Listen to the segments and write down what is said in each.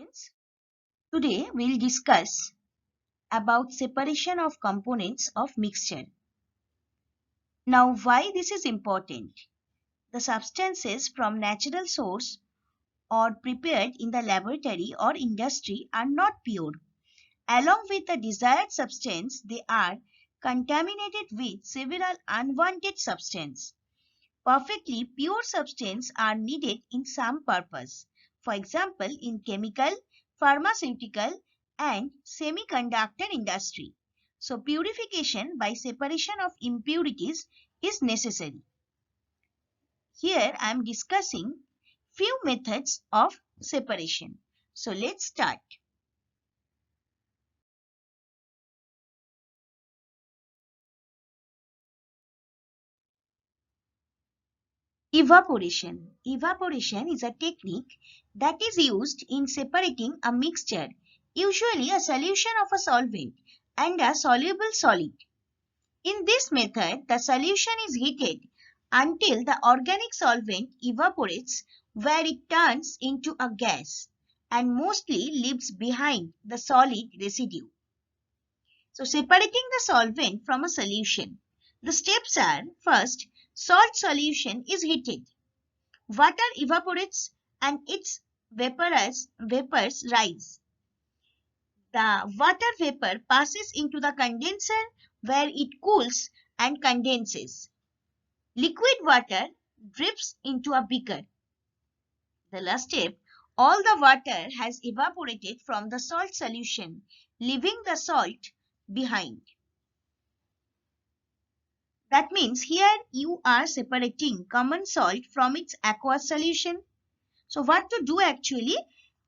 Students, today we'll discuss about separation of components of mixture. Now, why this is important? The substances from natural source or prepared in the laboratory or industry are not pure. Along with the desired substance, they are contaminated with several unwanted substances. Perfectly pure substances are needed in some purpose. For example, in chemical, pharmaceutical, and semiconductor industry. So, purification by separation of impurities is necessary. Here I am discussing few methods of separation. So, let's start. Evaporation. Evaporation is a technique that is used in separating a mixture, usually a solution of a solvent and a soluble solid. In this method, the solution is heated until the organic solvent evaporates, where it turns into a gas and mostly leaves behind the solid residue. So, separating the solvent from a solution. The steps are: first, salt solution is heated. Water evaporates and its vapors rise. The water vapor passes into the condenser where it cools and condenses. Liquid water drips into a beaker. The last step, all the water has evaporated from the salt solution, leaving the salt behind. That means here you are separating common salt from its aqueous solution. So what to do actually?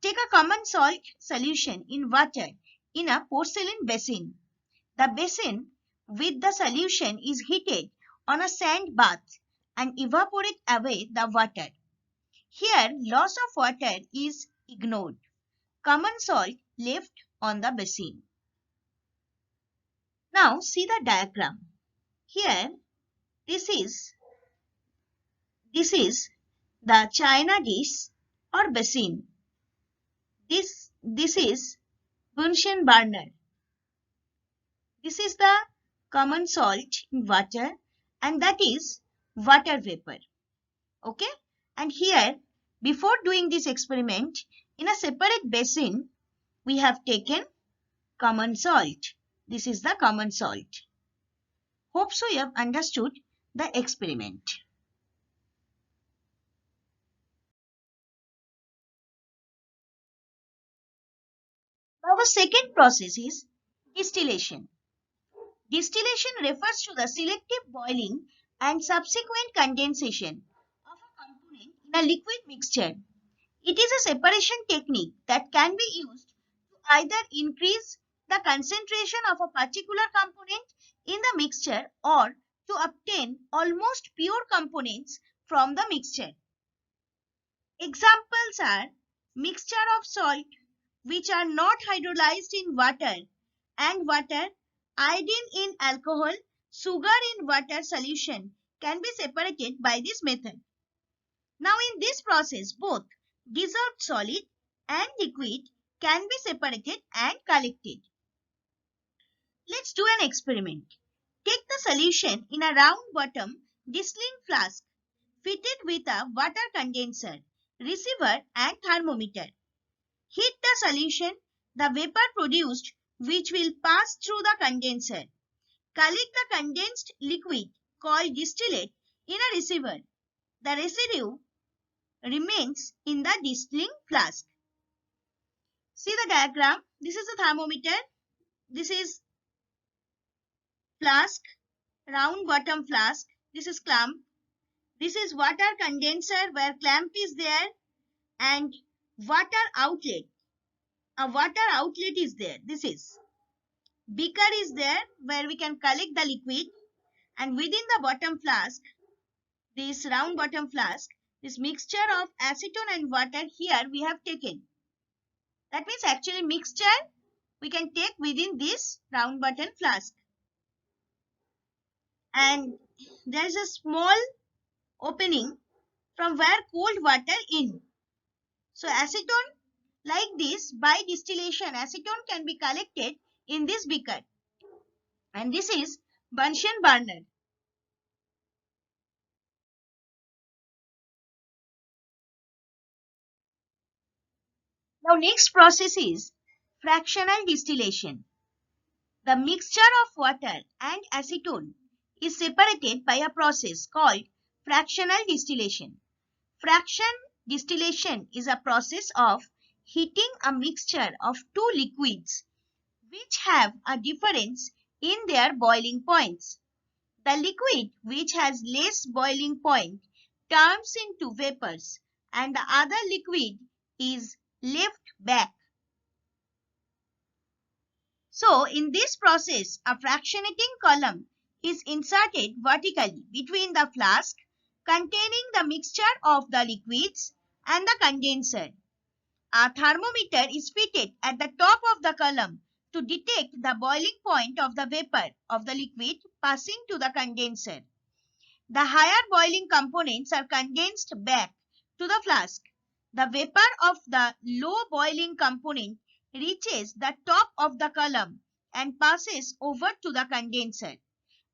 Take a common salt solution in water in a porcelain basin. The basin with the solution is heated on a sand bath and evaporate away the water. Here loss of water is ignored. Common salt left on the basin. Now see the diagram. Here this is the china dish or basin. This is Bunsen burner. This is the common salt in water and that is water vapor. Okay? And here, before doing this experiment, in a separate basin, we have taken common salt. This is the common salt. Hope so you have understood the experiment. Now the second process is distillation. Distillation refers to the selective boiling and subsequent condensation of a component in a liquid mixture. It is a separation technique that can be used to either increase the concentration of a particular component in the mixture or to obtain almost pure components from the mixture. Examples are mixture of salt which are not hydrolyzed in water and water, iodine in alcohol, sugar in water solution can be separated by this method. Now in this process, both dissolved solid and liquid can be separated and collected. Let's do an experiment. Take the solution in a round bottom distilling flask fitted with a water condenser, receiver and thermometer. Heat the solution, the vapor produced which will pass through the condenser. Collect the condensed liquid called distillate in a receiver. The residue remains in the distilling flask. See the diagram. This is the thermometer. This is flask, round bottom flask. This is clamp. This is water condenser where clamp is there and water outlet. A water outlet is there. This is beaker is there where we can collect the liquid, and within the bottom flask, this round bottom flask, this mixture of acetone and water here we have taken. That means actually mixture we can take within this round bottom flask. And there is a small opening from where cold water in. So acetone Like this, by distillation, acetone can be collected in this beaker. And this is Bunsen burner. Now next process is fractional distillation. The mixture of water and acetone is separated by a process called fractional distillation. Fraction distillation is a process of heating a mixture of two liquids which have a difference in their boiling points. The liquid which has less boiling point turns into vapors and the other liquid is left back. So, in this process, a fractionating column is inserted vertically between the flask containing the mixture of the liquids and the condenser. A thermometer is fitted at the top of the column to detect the boiling point of the vapor of the liquid passing to the condenser. The higher boiling components are condensed back to the flask. The vapor of the low boiling component reaches the top of the column and passes over to the condenser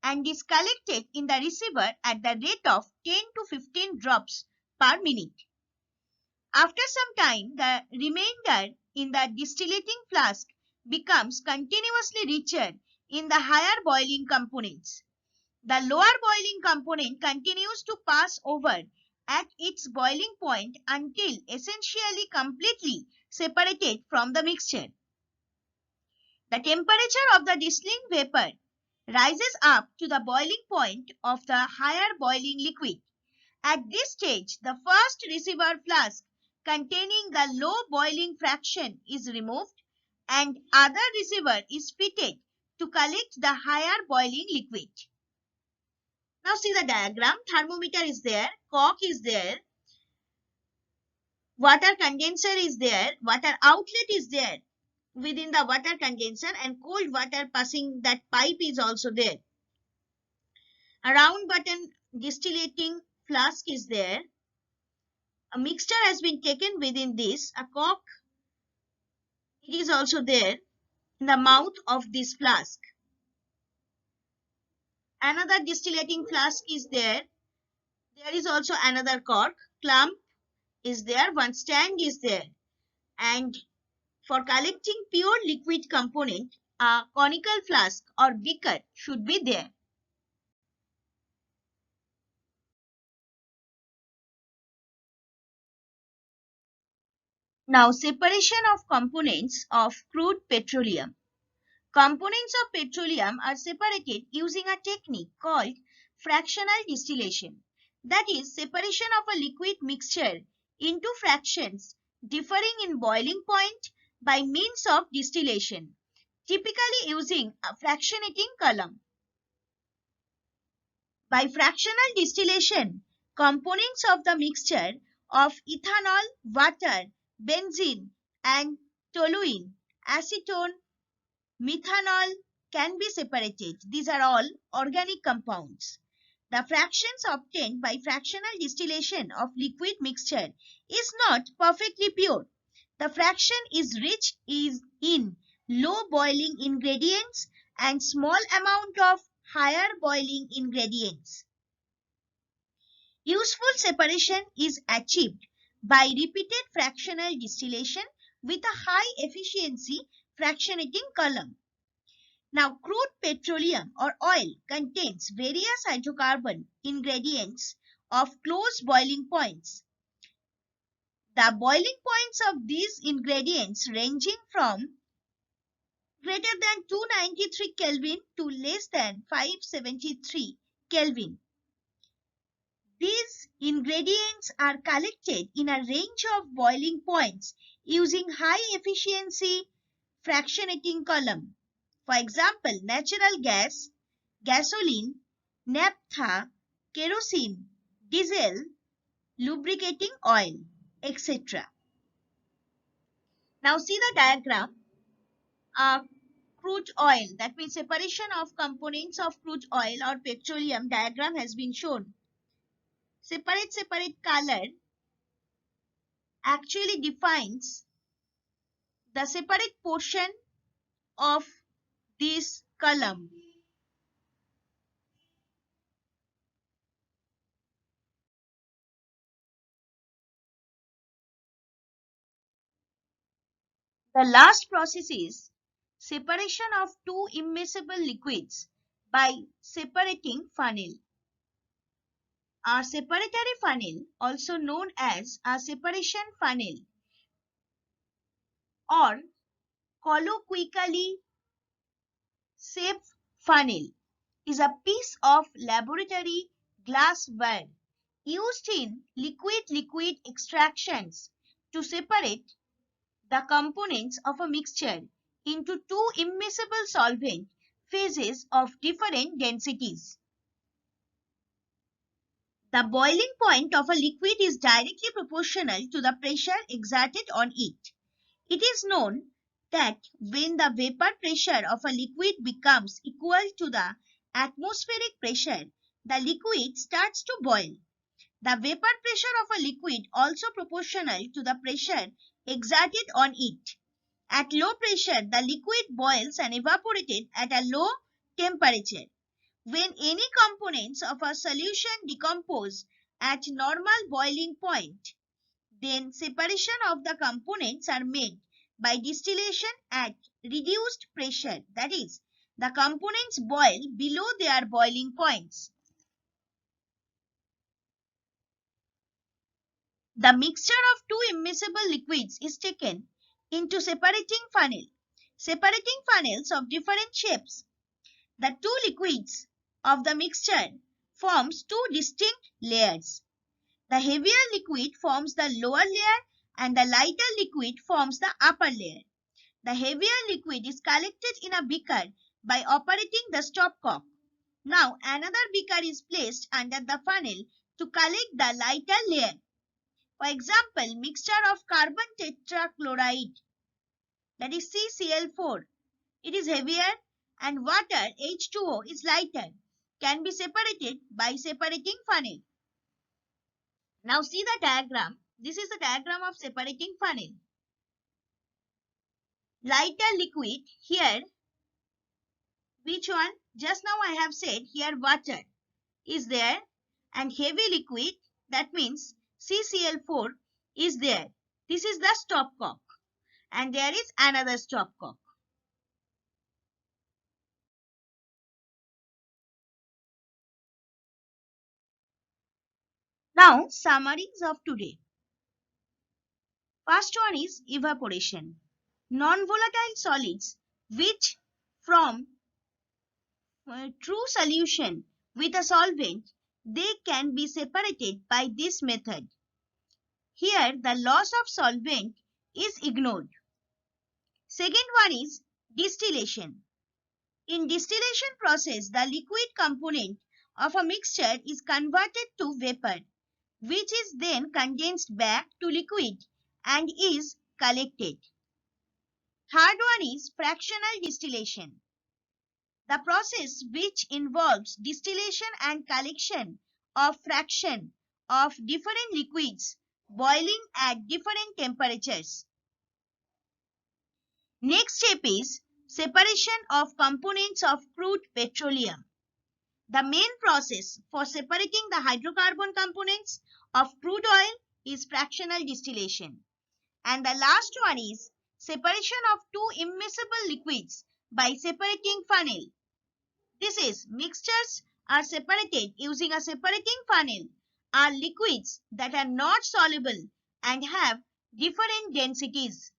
and is collected in the receiver at the rate of 10 to 15 drops per minute. After some time, the remainder in the distillating flask becomes continuously richer in the higher boiling components. The lower boiling component continues to pass over at its boiling point until essentially completely separated from the mixture. The temperature of the distilling vapor rises up to the boiling point of the higher boiling liquid. At this stage, the first receiver flask containing the low boiling fraction is removed and other receiver is fitted to collect the higher boiling liquid. Now see the diagram. Thermometer is there, cork is there, water condenser is there, water outlet is there within the water condenser and cold water passing that pipe is also there. A round button distillating flask is there. A mixture has been taken within this. A cork, it is also there in the mouth of this flask. Another distillating flask is there. There is also another cork. Clamp is there. One stand is there. And for collecting pure liquid component, a conical flask or beaker should be there. Now, separation of components of crude petroleum. Components of petroleum are separated using a technique called fractional distillation. That is, separation of a liquid mixture into fractions differing in boiling point by means of distillation, typically using a fractionating column. By fractional distillation, components of the mixture of ethanol, water, benzene, and toluene, acetone, methanol can be separated. These are all organic compounds. The fractions obtained by fractional distillation of liquid mixture is not perfectly pure. The fraction is rich in low boiling ingredients and small amount of higher boiling ingredients. Useful separation is achieved by repeated fractional distillation with a high efficiency fractionating column. Now, crude petroleum or oil contains various hydrocarbon ingredients of close boiling points. The boiling points of these ingredients ranging from greater than 293 Kelvin to less than 573 Kelvin. These ingredients are collected in a range of boiling points using high efficiency fractionating column. For example, natural gas, gasoline, naphtha, kerosene, diesel, lubricating oil, etc. Now see the diagram. Crude oil, that means separation of components of crude oil or petroleum diagram has been shown. Separate color actually defines the separate portion of this column. The last process is separation of two immiscible liquids by separating funnel. A separatory funnel, also known as a separation funnel or colloquially SEP funnel, is a piece of laboratory glassware used in liquid-liquid extractions to separate the components of a mixture into two immiscible solvent phases of different densities. The boiling point of a liquid is directly proportional to the pressure exerted on it. It is known that when the vapor pressure of a liquid becomes equal to the atmospheric pressure, the liquid starts to boil. The vapor pressure of a liquid also proportional to the pressure exerted on it. At low pressure, the liquid boils and evaporated at a low temperature. When any components of a solution decompose at normal boiling point, then separation of the components are made by distillation at reduced pressure. That is, the components boil below their boiling points. The mixture of two immiscible liquids is taken into separating funnel. Separating funnels of different shapes. The two liquids of the mixture forms two distinct layers. The heavier liquid forms the lower layer and the lighter liquid forms the upper layer. The heavier liquid is collected in a beaker by operating the stopcock. Now another beaker is placed under the funnel to collect the lighter layer. For example, mixture of carbon tetrachloride, that is CCl4. It is heavier and water H2O is lighter, can be separated by separating funnel. Now see the diagram. This is the diagram of separating funnel. Lighter liquid here, which one? Just now I have said here water is there, and heavy liquid, that means CCl4 is there. This is the stopcock and there is another stopcock. Now summaries of today. First one is evaporation. Non-volatile solids which from true solution with a solvent, they can be separated by this method. Here the loss of solvent is ignored. Second one is distillation. In distillation process, the liquid component of a mixture is converted to vapor, which is then condensed back to liquid and is collected. Third one is fractional distillation. The process which involves distillation and collection of fraction of different liquids boiling at different temperatures. Next step is separation of components of crude petroleum. The main process for separating the hydrocarbon components of crude oil is fractional distillation. And the last one is separation of two immiscible liquids by separating funnel. This is mixtures are separated using a separating funnel are liquids that are not soluble and have different densities.